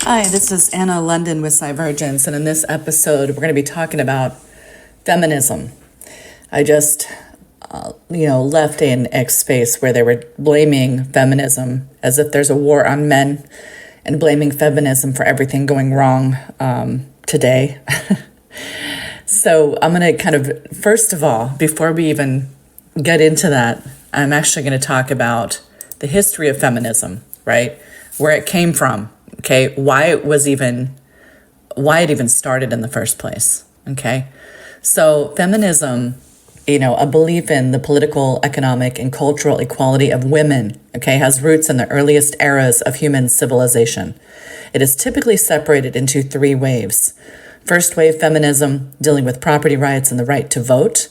Hi, this is Anna London with Divergence, and in this episode, we're going to be talking about feminism. I just, left an X space where they were blaming feminism as if there's a war on men and blaming feminism for everything going wrong today. So I'm going to kind of, first of all, before we even get into that, I'm actually going to talk about the history of feminism, right? Where it came from. Okay, why it even started in the first place. Okay, so feminism, a belief in the political, economic, and cultural equality of women, okay, has roots in the earliest eras of human civilization. It is typically separated into three waves. First wave feminism, dealing with property rights and the right to vote.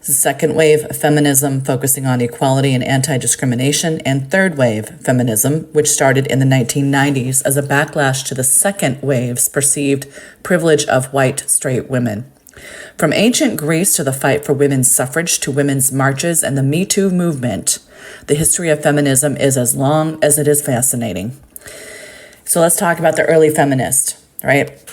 The second wave feminism, focusing on equality and anti-discrimination, and third wave feminism, which started in the 1990s as a backlash to the second wave's perceived privilege of white straight women. From ancient Greece to the fight for women's suffrage to women's marches and the Me Too movement, the history of feminism is as long as it is fascinating. So let's talk about the early feminist, right?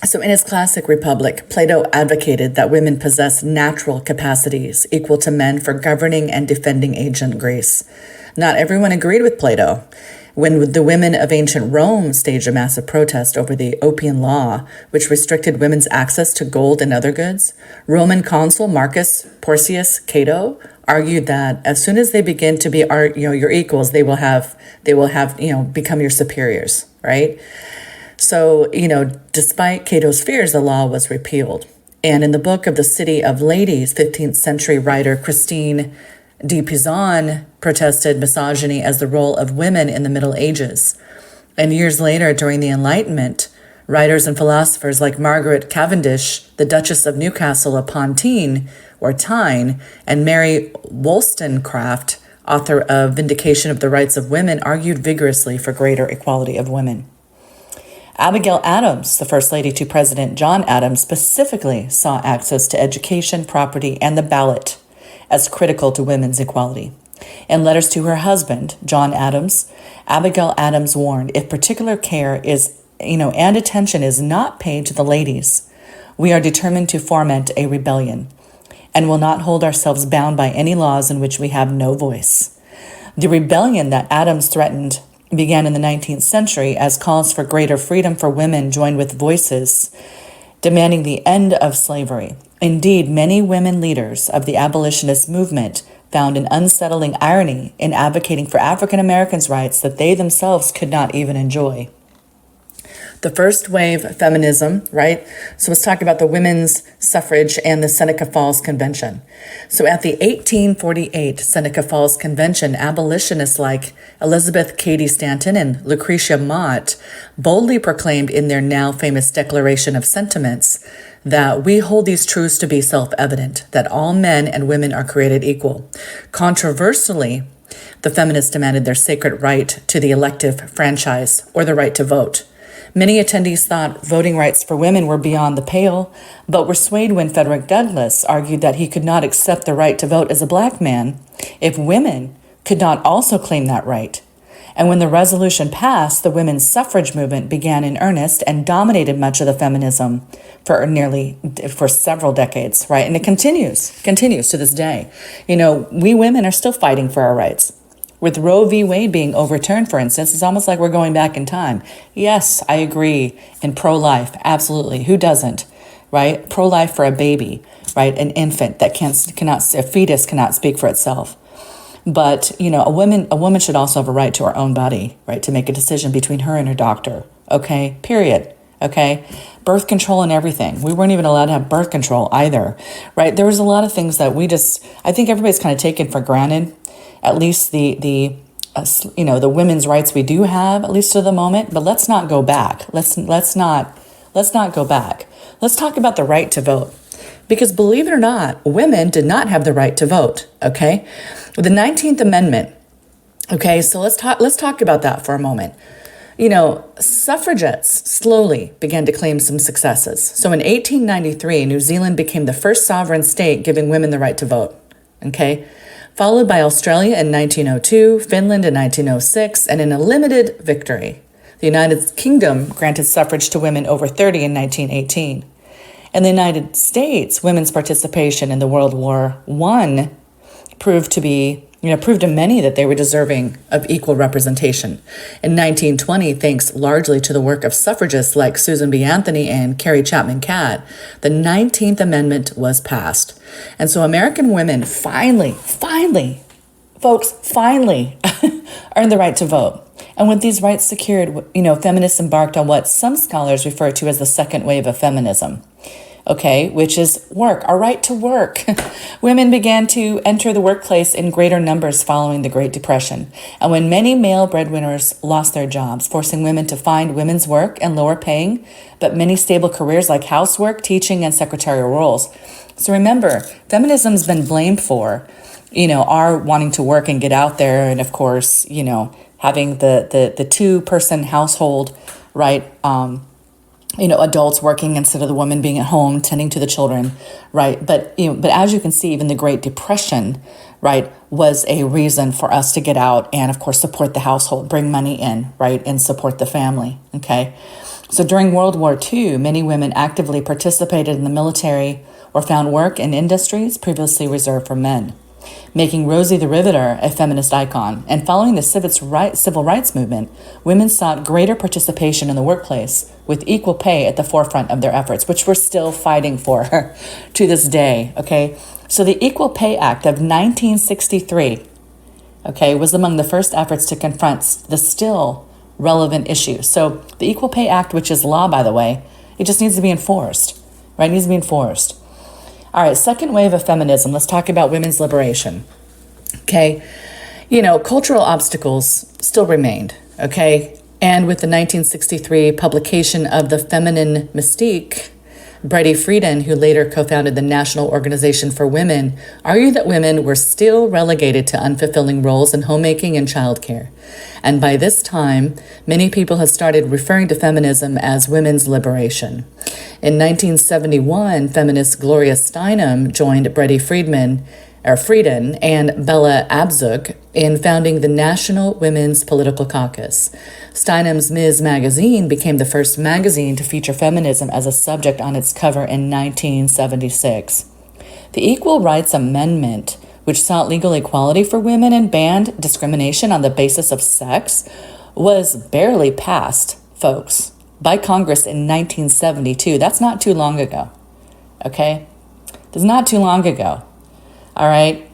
So in his classic Republic, Plato advocated that women possess natural capacities equal to men for governing and defending ancient Greece. Not everyone agreed with Plato. When the women of ancient Rome staged a massive protest over the Oppian Law, which restricted women's access to gold and other goods, Roman consul Marcus Porcius Cato argued that as soon as they begin to be your equals, they will have become your superiors, right? So, despite Cato's fears, the law was repealed. And in the book of The City of Ladies, 15th century writer Christine de Pizan protested misogyny as the role of women in the Middle Ages. And years later, during the Enlightenment, writers and philosophers like Margaret Cavendish, the Duchess of Newcastle upon Tyne, and Mary Wollstonecraft, author of Vindication of the Rights of Women, argued vigorously for greater equality of women. Abigail Adams, the First Lady to President John Adams, specifically saw access to education, property, and the ballot as critical to women's equality. In letters to her husband, John Adams, Abigail Adams warned, if particular care and attention is not paid to the ladies, we are determined to foment a rebellion and will not hold ourselves bound by any laws in which we have no voice. The rebellion that Adams threatened began in the 19th century as calls for greater freedom for women joined with voices demanding the end of slavery. Indeed, many women leaders of the abolitionist movement found an unsettling irony in advocating for African Americans' rights that they themselves could not even enjoy. The first wave feminism, right? So let's talk about the women's suffrage and the Seneca Falls Convention. So at the 1848 Seneca Falls Convention, abolitionists like Elizabeth Cady Stanton and Lucretia Mott boldly proclaimed in their now famous Declaration of Sentiments that we hold these truths to be self-evident, that all men and women are created equal. Controversially, the feminists demanded their sacred right to the elective franchise or the right to vote. Many attendees thought voting rights for women were beyond the pale, but were swayed when Frederick Douglass argued that he could not accept the right to vote as a black man if women could not also claim that right. And when the resolution passed, the women's suffrage movement began in earnest and dominated much of the feminism for several decades, right? And it continues to this day. We women are still fighting for our rights. With Roe v. Wade being overturned, for instance, it's almost like we're going back in time. Yes, I agree in pro-life, absolutely. Who doesn't, right? Pro-life for a baby, right? An infant that a fetus cannot speak for itself. But, a woman should also have a right to her own body, right? To make a decision between her and her doctor, okay? Period, okay? Birth control and everything. We weren't even allowed to have birth control either, right? There was a lot of things that I think everybody's kind of taken for granted. At least the women's rights we do have, at least to the moment. But let's not go back. Let's not go back. Let's talk about the right to vote, because believe it or not, women did not have the right to vote. Okay, with the 19th Amendment. Okay, so let's talk about that for a moment. Suffragettes slowly began to claim some successes. So in 1893, New Zealand became the first sovereign state giving women the right to vote. Okay. Followed by Australia in 1902, Finland in 1906, and in a limited victory, The United Kingdom granted suffrage to women over 30 in 1918. In the United States, women's participation in the World War I proved to many that they were deserving of equal representation. In 1920, thanks largely to the work of suffragists like Susan B. Anthony and Carrie Chapman Catt, the 19th Amendment was passed. And so American women finally earned the right to vote. And with these rights secured, feminists embarked on what some scholars refer to as the second wave of feminism. Okay, which is work, our right to work. Women began to enter the workplace in greater numbers following the Great Depression. And when many male breadwinners lost their jobs, forcing women to find women's work and lower paying, but many stable careers like housework, teaching, and secretarial roles. So remember, feminism's been blamed for, our wanting to work and get out there. And of course, having the two-person household, right? Adults working instead of the woman being at home tending to the children, right? But as you can see, even the Great Depression, right, was a reason for us to get out and, of course, support the household, bring money in, right, and support the family, okay? So during World War II, many women actively participated in the military or found work in industries previously reserved for men, making Rosie the Riveter a feminist icon. And following the civil rights movement, women sought greater participation in the workplace with equal pay at the forefront of their efforts, which we're still fighting for to this day, okay? So the Equal Pay Act of 1963, okay, was among the first efforts to confront the still relevant issue. So the Equal Pay Act, which is law, by the way, it just needs to be enforced, right? It needs to be enforced. All right, second wave of feminism. Let's talk about women's liberation. Okay, cultural obstacles still remained, okay? And with the 1963 publication of The Feminine Mystique, Brady Friedan, who later co-founded the National Organization for Women, argued that women were still relegated to unfulfilling roles in homemaking and childcare. And by this time, many people had started referring to feminism as women's liberation. In 1971, feminist Gloria Steinem joined Brady Friedan and Bella Abzug in founding the National Women's Political Caucus. Steinem's Ms. Magazine became the first magazine to feature feminism as a subject on its cover in 1976. The Equal Rights Amendment, which sought legal equality for women and banned discrimination on the basis of sex, was barely passed, folks, by Congress in 1972. That's not too long ago, okay? That's not too long ago. All right.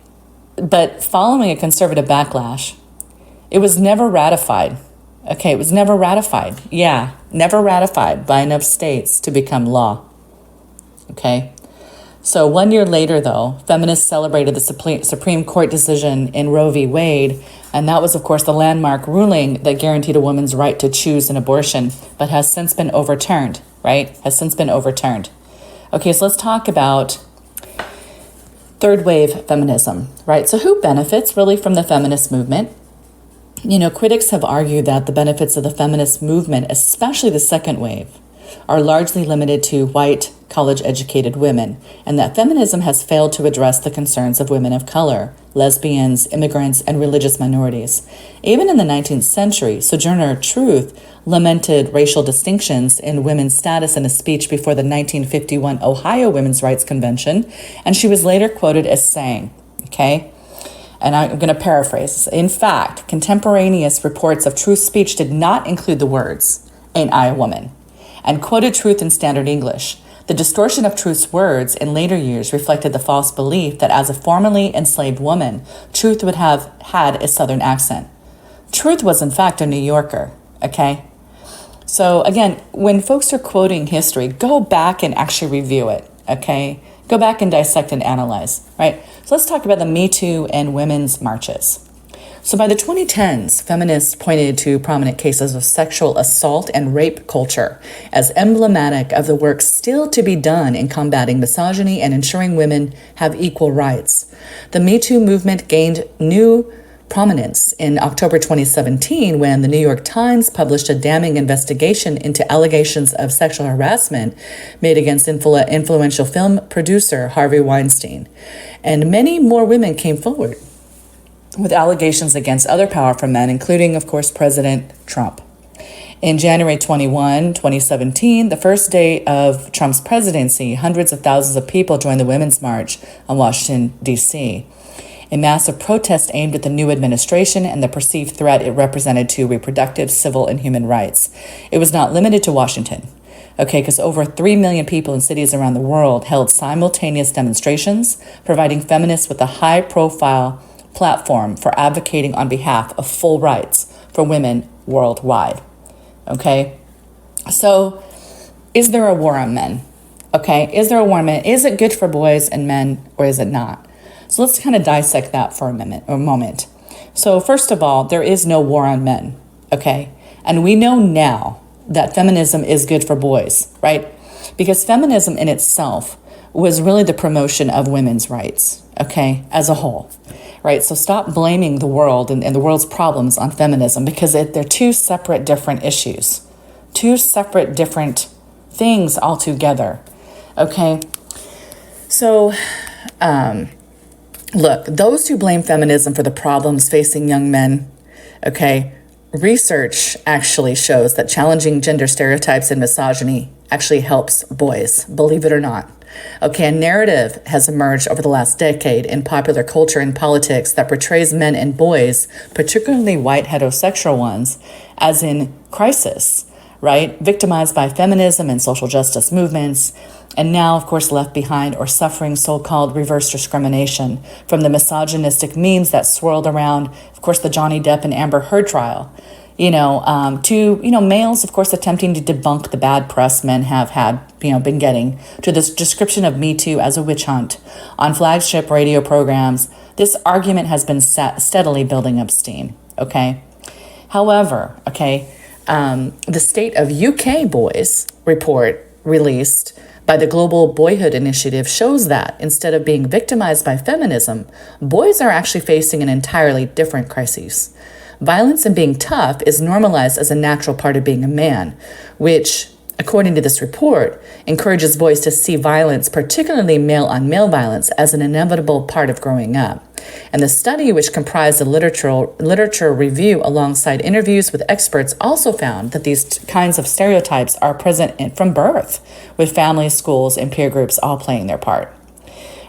But following a conservative backlash, it was never ratified. Okay. It was never ratified. Yeah. Never ratified by enough states to become law. Okay. So 1 year later, though, feminists celebrated the Supreme Court decision in Roe v. Wade. And that was, of course, the landmark ruling that guaranteed a woman's right to choose an abortion, but has since been overturned, right? Has since been overturned. Okay. So let's talk about third wave feminism, right? So who benefits really from the feminist movement? Critics have argued that the benefits of the feminist movement, especially the second wave, are largely limited to white, college-educated women, and that feminism has failed to address the concerns of women of color, lesbians, immigrants, and religious minorities. Even in the 19th century, Sojourner Truth lamented racial distinctions in women's status in a speech before the 1951 Ohio Women's Rights Convention, and she was later quoted as saying, okay, and I'm going to paraphrase, in fact, contemporaneous reports of Truth's speech did not include the words, "Ain't I a woman?" and quoted Truth in standard English. The distortion of Truth's words in later years reflected the false belief that as a formerly enslaved woman, Truth would have had a Southern accent. Truth was, in fact, a New Yorker, okay? So, again, when folks are quoting history, go back and actually review it, okay? Go back and dissect and analyze, right? So let's talk about the Me Too and women's marches. So by the 2010s, feminists pointed to prominent cases of sexual assault and rape culture as emblematic of the work still to be done in combating misogyny and ensuring women have equal rights. The Me Too movement gained new prominence in October 2017 when the New York Times published a damning investigation into allegations of sexual harassment made against influential film producer Harvey Weinstein. And many more women came forward with allegations against other powerful men, including, of course, President Trump. In January 2017, the first day of Trump's presidency, hundreds of thousands of people joined the Women's March on Washington, D.C., a massive protest aimed at the new administration and the perceived threat it represented to reproductive, civil, and human rights. It was not limited to Washington, because over 3 million people in cities around the world held simultaneous demonstrations, providing feminists with a high-profile platform for advocating on behalf of full rights for women worldwide. Okay? So, is there a war on men? Okay? Is there a war on men? Is it good for boys and men, or is it not? So let's kind of dissect that for a moment. So first of all, there is no war on men, okay? And we know now that feminism is good for boys, right? Because feminism in itself was really the promotion of women's rights, okay, as a whole, right? So stop blaming the world and the world's problems on feminism, because they're two separate, different issues, two separate, different things altogether, okay? So, look, those who blame feminism for the problems facing young men, okay, research actually shows that challenging gender stereotypes and misogyny actually helps boys, believe it or not. Okay, a narrative has emerged over the last decade in popular culture and politics that portrays men and boys, particularly white heterosexual ones, as in crisis, right? Victimized by feminism and social justice movements, and now, of course, left behind or suffering so-called reverse discrimination from the misogynistic memes that swirled around, of course, the Johnny Depp and Amber Heard trial, to males, of course, attempting to debunk the bad press men have had, been getting, to this description of Me Too as a witch hunt on flagship radio programs. This argument has been steadily building up steam, okay? However, the State of UK Boys report released by the Global Boyhood Initiative shows that instead of being victimized by feminism, boys are actually facing an entirely different crisis. Violence and being tough is normalized as a natural part of being a man, which, according to this report, encourages boys to see violence, particularly male-on-male violence, as an inevitable part of growing up. And the study, which comprised a literature review alongside interviews with experts, also found that these kinds of stereotypes are present from birth, with families, schools, and peer groups all playing their part.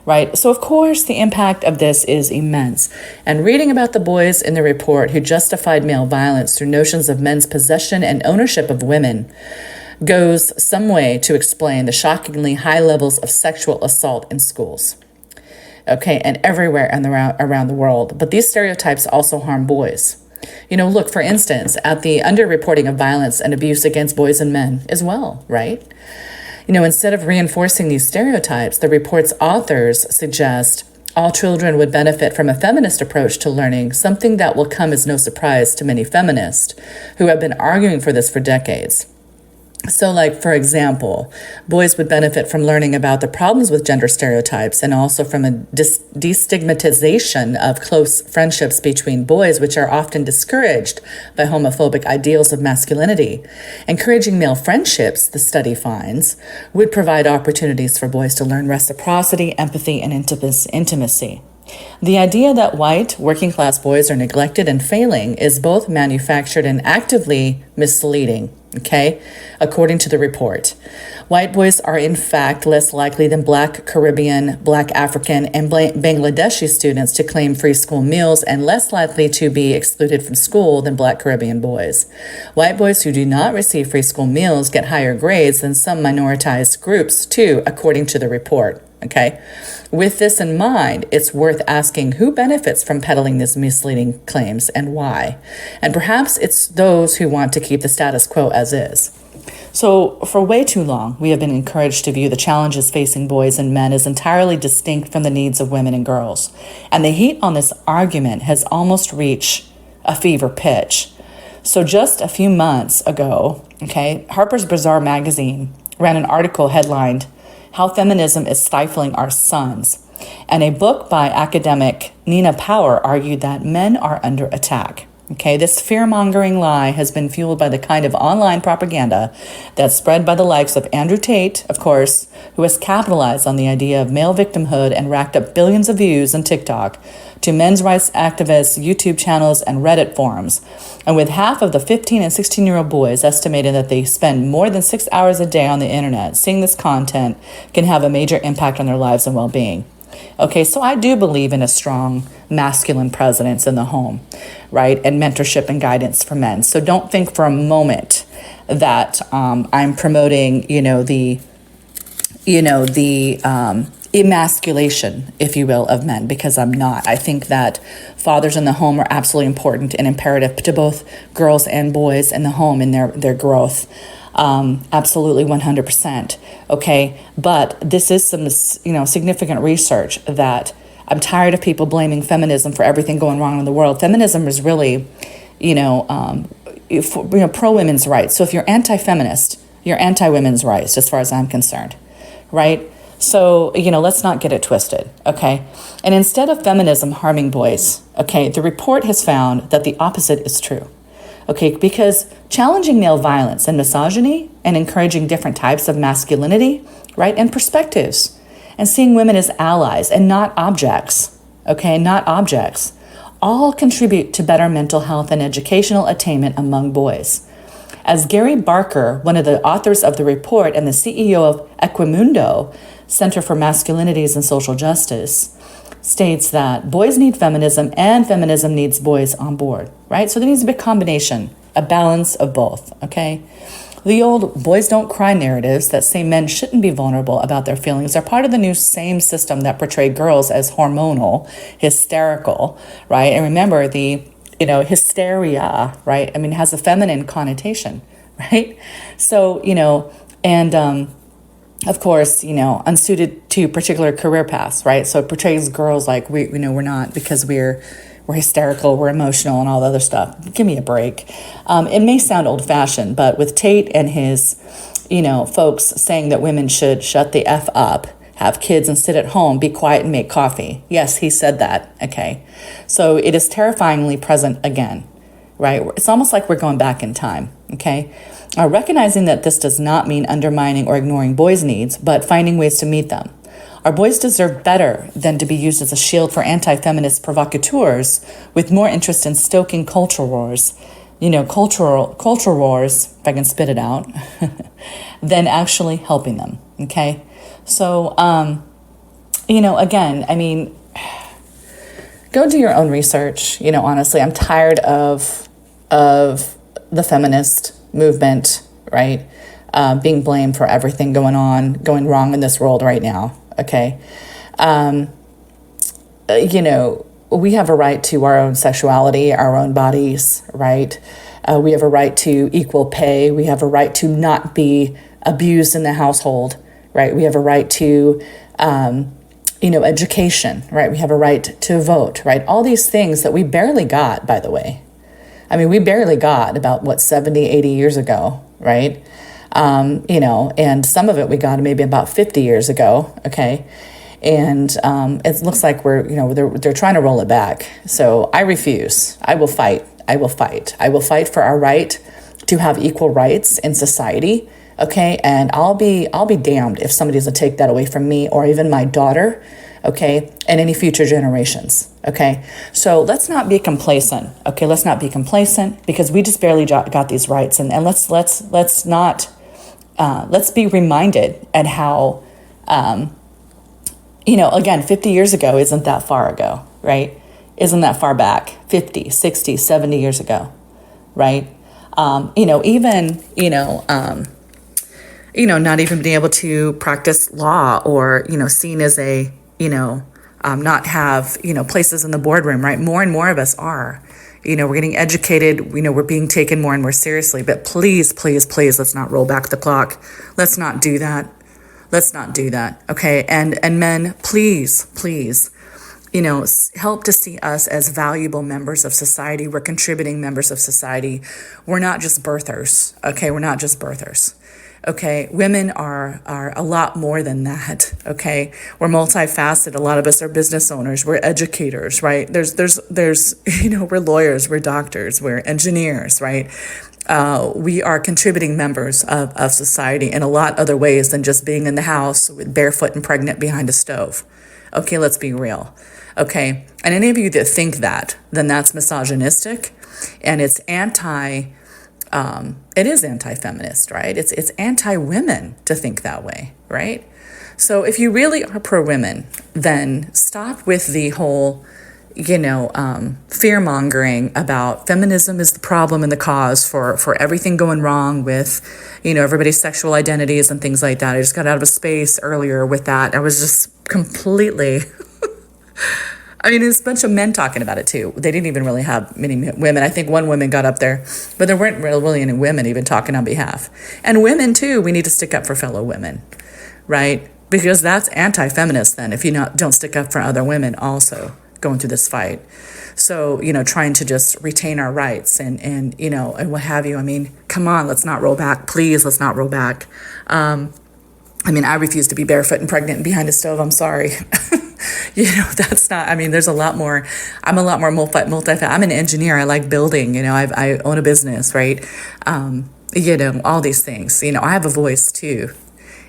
Right? So, of course, the impact of this is immense. And reading about the boys in the report who justified male violence through notions of men's possession and ownership of women goes some way to explain the shockingly high levels of sexual assault in schools. Okay, and everywhere around the world. But these stereotypes also harm boys. Look, for instance, at the underreporting of violence and abuse against boys and men as well, right? Instead of reinforcing these stereotypes, the report's authors suggest all children would benefit from a feminist approach to learning, something that will come as no surprise to many feminists who have been arguing for this for decades. So, for example, boys would benefit from learning about the problems with gender stereotypes and also from a destigmatization of close friendships between boys, which are often discouraged by homophobic ideals of masculinity. Encouraging male friendships, the study finds, would provide opportunities for boys to learn reciprocity, empathy, and intimacy. The idea that white, working-class boys are neglected and failing is both manufactured and actively misleading, according to the report. White boys are, in fact, less likely than Black Caribbean, Black African, and Bangladeshi students to claim free school meals and less likely to be excluded from school than Black Caribbean boys. White boys who do not receive free school meals get higher grades than some minoritized groups, too, according to the report. With this in mind, it's worth asking who benefits from peddling these misleading claims and why. And perhaps it's those who want to keep the status quo as is. So for way too long, we have been encouraged to view the challenges facing boys and men as entirely distinct from the needs of women and girls. And the heat on this argument has almost reached a fever pitch. So just a few months ago, Harper's Bazaar magazine ran an article headlined, "How Feminism is Stifling Our Sons." And a book by academic Nina Power argued that men are under attack. Okay, this fear-mongering lie has been fueled by the kind of online propaganda that's spread by the likes of Andrew Tate, of course, who has capitalized on the idea of male victimhood and racked up billions of views on TikTok, to men's rights activists, YouTube channels, and Reddit forums. And with half of the 15 and 16-year-old boys estimating that they spend more than 6 hours a day on the internet, seeing this content can have a major impact on their lives and well-being. Okay, so I do believe in a strong masculine presence in the home, right? And mentorship and guidance for men. So don't think for a moment that I'm promoting, the emasculation, if you will, of men, because I'm not. I think that fathers in the home are absolutely important and imperative to both girls and boys in the home in their growth. Absolutely 100%. Okay. But this is some, significant research that I'm tired of people blaming feminism for everything going wrong in the world. Feminism is really, pro women's rights. So if you're anti-feminist, you're anti-women's rights, as far as I'm concerned. Right. So, let's not get it twisted. Okay. And instead of feminism harming boys, okay, the report has found that the opposite is true. Okay, because challenging male violence and misogyny and encouraging different types of masculinity, right, and perspectives, and seeing women as allies and not objects, okay, not objects, all contribute to better mental health and educational attainment among boys. As Gary Barker, one of the authors of the report and the CEO of Equimundo, Center for Masculinities and Social Justice, states that boys need feminism and feminism needs boys on board, right? So there needs to be a combination, a balance of both, okay? The old boys don't cry narratives that say men shouldn't be vulnerable about their feelings are part of the new same system that portrayed girls as hormonal, hysterical, right? And remember the, hysteria, right? I mean, it has a feminine connotation, right? So, of course, unsuited to particular career paths, right? So it portrays girls like we're not, because we're hysterical, we're emotional, and all the other stuff. Give me a break. It may sound old-fashioned, but with Tate and his, folks saying that women should shut the F up, have kids and sit at home, be quiet and make coffee. Yes, he said that. Okay, so it is terrifyingly present again, right? It's almost like we're going back in time. Okay. Recognizing that this does not mean undermining or ignoring boys' needs, but finding ways to meet them. Our boys deserve better than to be used as a shield for anti-feminist provocateurs with more interest in stoking cultural wars, cultural wars, if I can spit it out, than actually helping them, okay? So, again, I mean, go do your own research. Honestly, I'm tired of the feminist movement, right? Being blamed for everything going wrong in this world right now. Okay. We have a right to our own sexuality, our own bodies, right? We have a right to equal pay. We have a right to not be abused in the household, right? We have a right to, education, right? We have a right to vote, right? All these things that we barely got, by the way. I mean, we barely got about, 70, 80 years ago, right? And some of it we got maybe about 50 years ago, okay? And it looks like they're trying to roll it back. So I refuse. I will fight. I will fight. I will fight for our right to have equal rights in society, okay? And I'll be damned if somebody's to take that away from me or even my daughter, okay, and any future generations, okay? So let's not be complacent, okay? Let's not be complacent because we just barely got these rights, and let's be reminded at how, again, 50 years ago isn't that far ago, right? Isn't that far back, 50, 60, 70 years ago, right? Not even being able to practice law or, seen as a, not have, places in the boardroom, right? More and more of us are. We're getting educated, we're being taken more and more seriously, but please, please, please, let's not roll back the clock. Let's not do that. Let's not do that, okay? And men, please, please, help to see us as valuable members of society. We're contributing members of society. We're not just birthers, okay? We're not just birthers. Okay, women are a lot more than that. Okay, we're multifaceted. A lot of us are business owners. We're educators, right? There's we're lawyers, we're doctors, we're engineers, right? We are contributing members of society in a lot other ways than just being in the house with barefoot and pregnant behind a stove. Okay, let's be real. Okay, and any of you that think that, then that's misogynistic, and it's it is anti-feminist, right? It's anti-women to think that way, right? So if you really are pro-women, then stop with the whole, fear-mongering about feminism is the problem and the cause for everything going wrong with, everybody's sexual identities and things like that. I just got out of a space earlier with that. I was just completely... I mean, there's a bunch of men talking about it too. They didn't even really have many women. I think one woman got up there, but there weren't really any women even talking on behalf. And women too, we need to stick up for fellow women, right? Because that's anti-feminist then, if you don't stick up for other women also going through this fight. So, trying to just retain our rights and what have you. I mean, come on, let's not roll back. Please, let's not roll back. I refuse to be barefoot and pregnant and behind a stove. I'm sorry. That's not, there's a lot more, I'm a lot more I'm an engineer. I like building, I own a business, right? All these things, I have a voice too.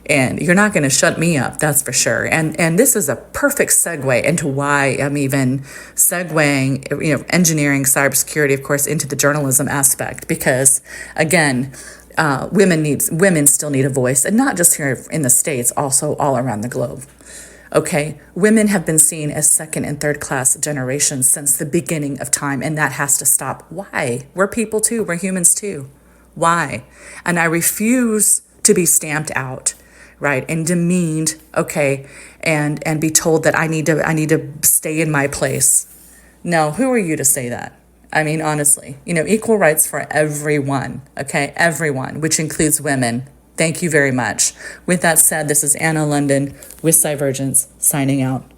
And you're not going to shut me up, that's for sure. And this is a perfect segue into why I'm even segueing, engineering, cybersecurity, of course, into the journalism aspect. Because, again, women still need a voice, and not just here in the States, also all around the globe. Okay, women have been seen as second and third class generations since the beginning of time, and that has to stop. Why? We're people too. We're humans too. Why? And I refuse to be stamped out, right, and demeaned, okay, and be told that I need to stay in my place. No, who are you to say that? Honestly, equal rights for everyone, okay, everyone, which includes women. Thank you very much. With that said, this is Anna London with Cyvergence signing out.